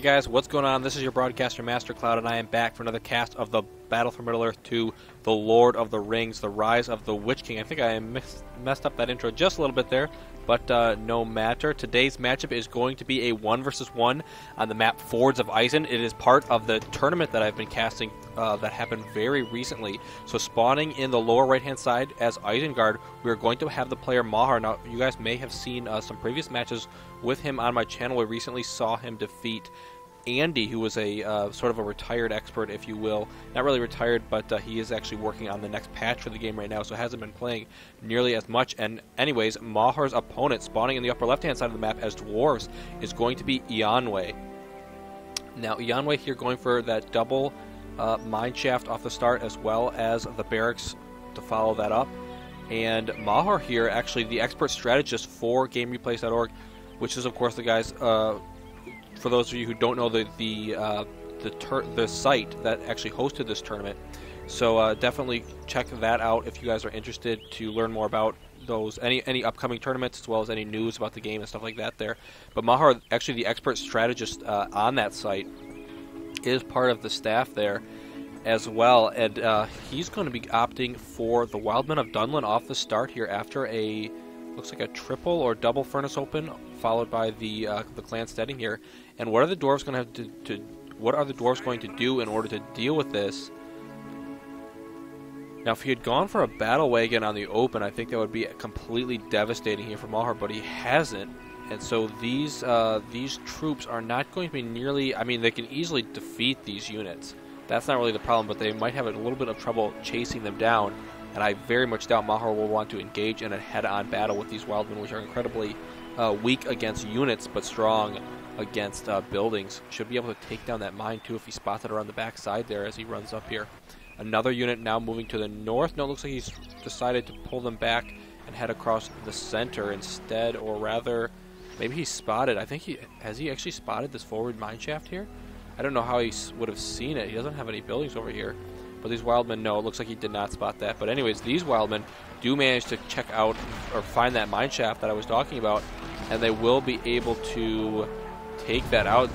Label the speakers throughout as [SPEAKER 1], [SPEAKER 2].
[SPEAKER 1] guys, what's going on? This is your broadcaster Master Cloud, and I am back for another cast of the Battle for Middle-earth 2, The Lord of the Rings, The Rise of the Witch King. I think I messed up that intro just a little bit there, but no matter. Today's matchup is going to be a 1 versus 1 on the map Fords of Isen. It is part of the tournament that I've been casting that happened very recently. So spawning in the lower right-hand side as Isengard, we are going to have the player Mauher. Now, you guys may have seen some previous matches with him on my channel. We recently saw him defeat Andy, who was a sort of a retired expert, if you will. Not really retired, but he is actually working on the next patch for the game right now, so hasn't been playing nearly as much. And anyways, Mauher's opponent, spawning in the upper left-hand side of the map as dwarves, is going to be Eonwe. Now, Eonwe here going for that double mine shaft off the start, as well as the barracks to follow that up. And Mauher here, actually the expert strategist for GameReplays.org, which is, of course, the guys... for those of you who don't know the site that actually hosted this tournament. So definitely check that out if you guys are interested to learn more about those any upcoming tournaments, as well as any news about the game and stuff like that there. But Mauher, actually the expert strategist on that site, is part of the staff there as well, and he's going to be opting for the Wildmen of Dunlin off the start here after a looks like a triple or double furnace open, followed by the clan steading here. And what are the dwarves going to have what are the dwarves going to do in order to deal with this? Now, if he had gone for a battle wagon on the open, I think that would be completely devastating here for Mauher, but he hasn't. And so these troops are not going to be nearly... I mean, they can easily defeat these units. That's not really the problem, but they might have a little bit of trouble chasing them down. And I very much doubt Mauher will want to engage in a head-on battle with these Wildmen, which are incredibly weak against units, but strong against buildings. Should be able to take down that mine, too, if he spots it around the back side there as he runs up here. Another unit now moving to the north. No, it looks like he's decided to pull them back and head across the center instead, or rather, maybe he's spotted. I think has he actually spotted this forward mine shaft here? I don't know how he would have seen it. He doesn't have any buildings over here. But these Wildmen, no, it looks like he did not spot that. But anyways, these Wildmen do manage to check out or find that mine shaft that I was talking about, and they will be able to take that out,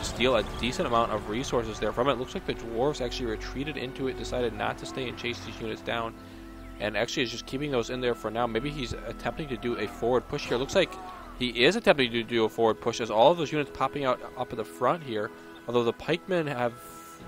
[SPEAKER 1] steal a decent amount of resources there from it. It looks like the dwarves actually retreated into it, decided not to stay and chase these units down, and actually is just keeping those in there for now. Maybe he's attempting to do a forward push here. It looks like he is attempting to do a forward push, as all of those units popping out up at the front here, although the pikemen have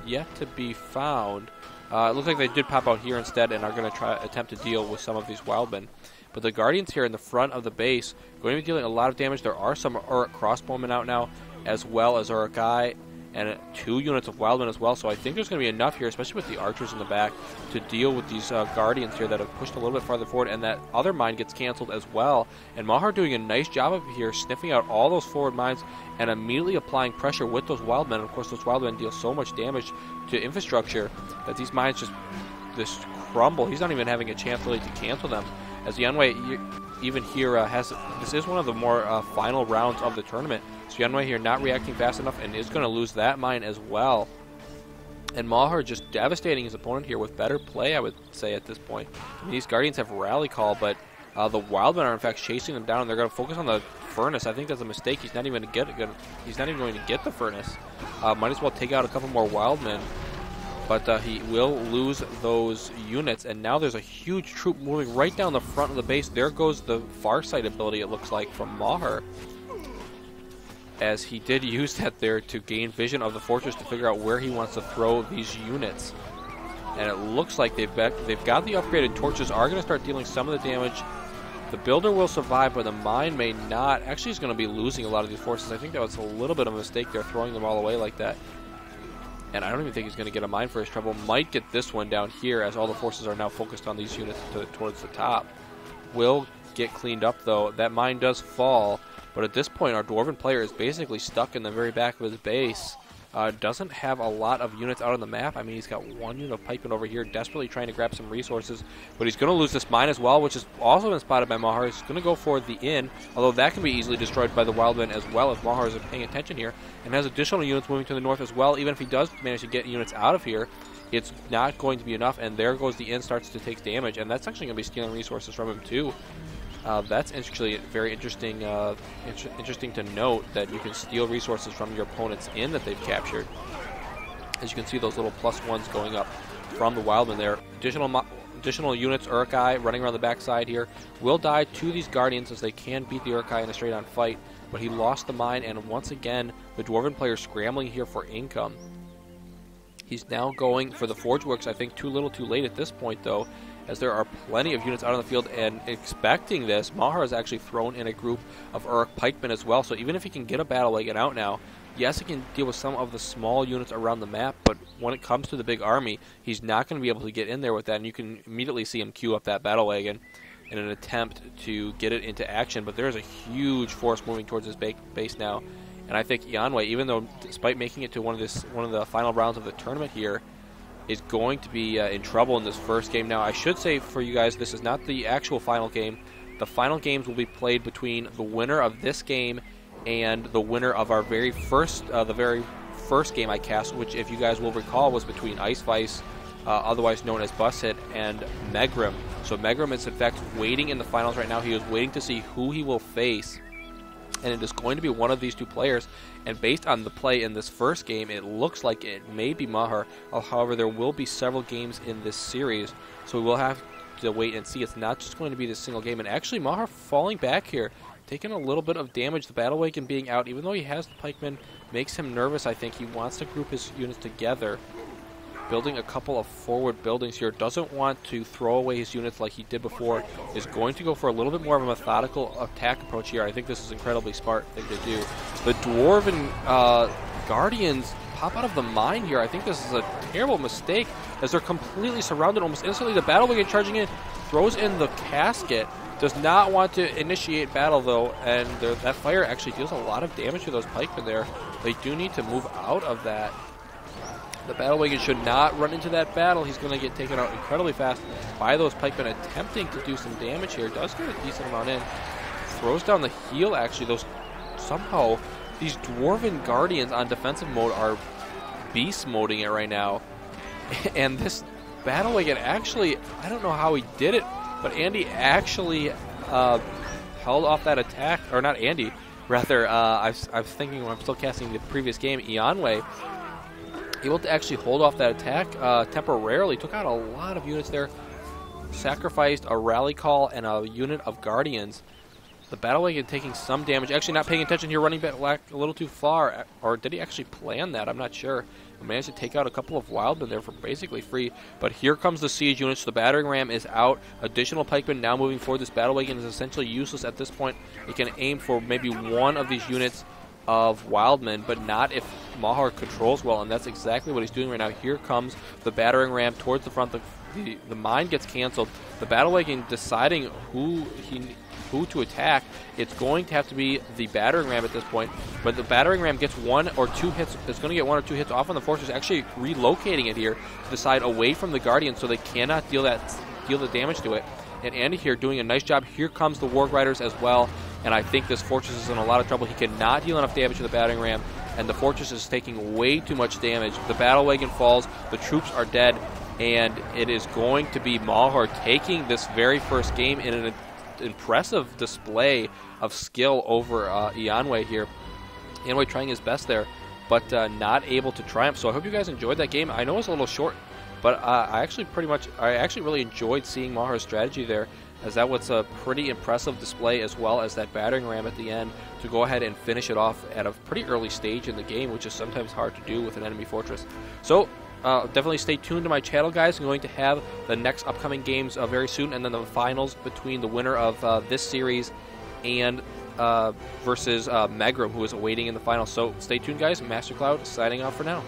[SPEAKER 1] yet to be found. It looks like they did pop out here instead and are going to attempt to deal with some of these Wildmen. But the Guardians here in the front of the base going to be dealing a lot of damage. There are some Uruk crossbowmen out now, as well as Urukai, and 2 units of Wildmen as well. So I think there's going to be enough here, especially with the archers in the back, to deal with these Guardians here that have pushed a little bit farther forward, and that other mine gets canceled as well. And Mauher doing a nice job of here, sniffing out all those forward mines and immediately applying pressure with those Wildmen. Of course, those Wildmen deal so much damage to infrastructure that these mines just crumble. He's not even having a chance really to cancel them. As Eonwe even here this is one of the more final rounds of the tournament. So Eonwe here not reacting fast enough and is going to lose that mine as well. And Mauher just devastating his opponent here with better play, I would say, at this point. I mean, these Guardians have rally call, but the Wildmen are in fact chasing them down, and they're going to focus on the furnace. I think that's a mistake. He's not even going to get the furnace. Might as well take out a couple more Wildmen. But he will lose those units, and now there's a huge troop moving right down the front of the base. There goes the Farsight ability, it looks like, from Mauher, as he did use that there to gain vision of the fortress to figure out where he wants to throw these units. And it looks like they've got the upgraded torches, are going to start dealing some of the damage. The builder will survive, but the mine may not. Actually, he's going to be losing a lot of these forces. I think that was a little bit of a mistake there, throwing them all away like that. And I don't even think he's going to get a mine for his trouble. Might get this one down here, as all the forces are now focused on these units towards the top. Will get cleaned up, though. That mine does fall, but at this point, our Dwarven player is basically stuck in the very back of his base. Doesn't have a lot of units out on the map. I mean, he's got 1 unit of pikemen over here, desperately trying to grab some resources. But he's going to lose this mine as well, which has also been spotted by Mauher. He's going to go for the inn, although that can be easily destroyed by the Wildmen as well, if Mauher isn't paying attention here, and has additional units moving to the north as well. Even if he does manage to get units out of here, it's not going to be enough, and there goes the inn, starts to take damage, and that's actually going to be stealing resources from him too. That's actually very interesting. Interesting to note that you can steal resources from your opponent's inn that they've captured. As you can see, those little +1s going up from the Wildman there. Additional units, Uruk-hai running around the backside here, will die to these Guardians as they can beat the Uruk-hai in a straight-on fight. But he lost the mine, and once again, the Dwarven player scrambling here for income. He's now going for the Forge Works, I think too little too late at this point, though, as there are plenty of units out on the field, and expecting this, Mauher has actually thrown in a group of Uruk pikemen as well, so even if he can get a battle wagon out now, yes, he can deal with some of the small units around the map, but when it comes to the big army, he's not going to be able to get in there with that, and you can immediately see him queue up that battle wagon in an attempt to get it into action, but there's a huge force moving towards his base now, and I think Eonwe, even though despite making it to one of the final rounds of the tournament here, is going to be in trouble in this first game. Now, I should say for you guys, this is not the actual final game. The final games will be played between the winner of this game and the winner of our very first game I cast, which, if you guys will recall, was between Ice Vice, otherwise known as Bus Hit, and Megrim. So Megrim is in fact waiting in the finals right now. He is waiting to see who he will face, and it is going to be one of these two players. And based on the play in this first game, it looks like it may be Mauher. However, there will be several games in this series, so we will have to wait and see. It's not just going to be this single game. And actually, Mauher falling back here, taking a little bit of damage. The Battle Wagon being out, even though he has the pikemen, makes him nervous. I think he wants to group his units together, building a couple of forward buildings here. Doesn't want to throw away his units like he did before. Is going to go for a little bit more of a methodical attack approach here. I think this is an incredibly smart thing to do. The Dwarven Guardians pop out of the mine here. I think this is a terrible mistake as they're completely surrounded almost instantly. The Battle Wagon charging in, throws in the casket. Does not want to initiate battle, though, and that fire actually deals a lot of damage to those pikemen there. They do need to move out of that. The Battle Wagon should not run into that battle. He's going to get taken out incredibly fast by those pikemen attempting to do some damage here. Does get a decent amount in. Throws down the heel, actually. Somehow, these Dwarven Guardians on defensive mode are beast moding it right now. And this Battle Wagon actually, I don't know how he did it, but Andy actually held off that attack. Or not Andy, rather, I was thinking when I'm still casting the previous game, Eonwe, able to actually hold off that attack temporarily. Took out a lot of units there. Sacrificed a rally call and a unit of Guardians. The Battle Wagon taking some damage. Actually not paying attention here, running back a little too far. Or did he actually plan that? I'm not sure. He managed to take out a couple of Wildmen there for basically free. But here comes the siege units. The battering ram is out. Additional pikemen now moving forward. This Battle Wagon is essentially useless at this point. He can aim for maybe one of these units of Wildmen, but not if Mauher controls well, and that's exactly what he's doing right now. Here comes the battering ram towards the front. The mine gets canceled. The Battle Wagon deciding who to attack. It's going to have to be the battering ram at this point, but the battering ram gets one or two hits. It's going to get one or two hits off on the fortress, actually relocating it here to decide away from the Guardian so they cannot deal the damage to it. And Andy here doing a nice job. Here comes the Warg Riders as well, and I think this fortress is in a lot of trouble. He cannot deal enough damage to the battering ram, and the fortress is taking way too much damage. The Battle Wagon falls, the troops are dead, and it is going to be Mauher taking this very first game in an impressive display of skill over Eonwe here. Eonwe trying his best there, but not able to triumph. So I hope you guys enjoyed that game. I know it's a little short, but I actually really enjoyed seeing Mauher's strategy there, as that was a pretty impressive display, as well as that battering ram at the end to go ahead and finish it off at a pretty early stage in the game, which is sometimes hard to do with an enemy fortress. So definitely stay tuned to my channel, guys. I'm going to have the next upcoming games very soon, and then the finals between the winner of this series and versus Megrim, who is awaiting in the finals. So stay tuned, guys. Master Cloud signing off for now.